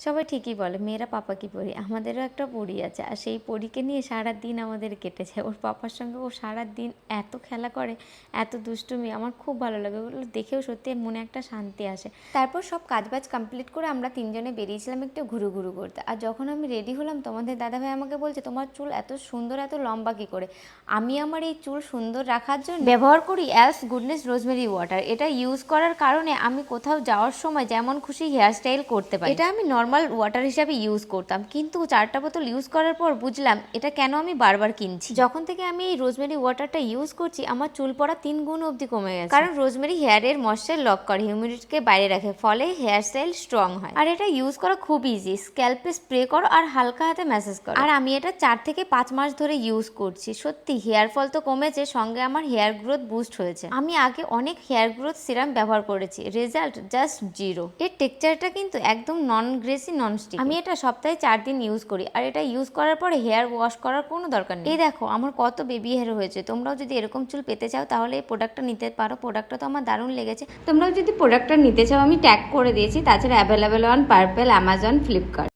সবাই ঠিকই বলে মেয়েরা পাপা কি পরি, আমাদেরও একটা পরি আছে। আর সেই পরীকে নিয়ে সারাদিন আমাদের কেটেছে। ওর পাপার সঙ্গে ও সারাদিন এত খেলা করে, এত দুষ্টুমি, আমার খুব ভালো লাগে। ওগুলো দেখেও সত্যি মনে একটা শান্তি আসে। তারপর সব কাজবাজ কমপ্লিট করে আমরা তিনজনে বেরিয়েছিলাম একটু ঘুরু ঘুরু করতে। আর যখন আমি রেডি হলাম তোমাদের দাদাভাই আমাকে বলছে তোমার চুল এত সুন্দর এত লম্বা কী করে। আমি আমার এই চুল সুন্দর রাখার জন্য ব্যবহার করি অ্যালস গুডনেস রোজমেরি ওয়াটার। এটা ইউজ করার কারণে আমি কোথাও যাওয়ার সময় যেমন খুশি হেয়ারস্টাইল করতে পারি। এটা আমি নর্মাল ওয়াটার হিসাবে ইউজ করতাম, কিন্তু 4টা বোতল ইউজ করার পর বুঝলাম এটা কেন আমি বারবার কিনছি। যখন থেকে আমি এই রোজমেরি ওয়াটারটা ইউজ করছি আমার চুল পড়া 3 গুণ অবধি কমে গেছে। কারণ রোজমেরি হেয়ারের ময়েশ্চার লক করে, হিউমিডিটিকে বাইরে রাখে, ফলে হেয়ার স্টাইল স্ট্রং হয়। আর এটা ইউজ করা খুব ইজি, স্ক্যাল্পে স্প্রে করো আর হালকা হাতে ম্যাসাজ করো। আর আমি এটা 4 থেকে 5 মাস ধরে ইউজ করছি। সত্যি হেয়ার ফল তো কমেছে, সঙ্গে আমার হেয়ার গ্রোথ বুস্ট হয়েছে। আমি আগে অনেক হেয়ার গ্রোথ সিরাম ব্যবহার করেছি, রেজাল্ট জাস্ট 0। এর টেক্সচারটা কিন্তু একদম নন গ্রেসি নন স্টিক। আমি এটা সপ্তাহে 4 দিন ইউজ করি, আর এটা ইউজ করার পরে হেয়ার ওয়াশ করার কোনো দরকার নেই। এই দেখো আমার কত বেবি হেয়ার হয়েছে। তোমরাও যদি এরকম চুল পেতে চাও তাহলে এই প্রোডাক্টটা নিতে পারো। প্রোডাক্টটা তো আমার দারুণ লেগেছে। তোমরাও যদি প্রোডাক্টটা নিতে চাও আমি ট্যাগ করে দিয়েছি। তাছাড়া available on purple, Amazon, Flipkart.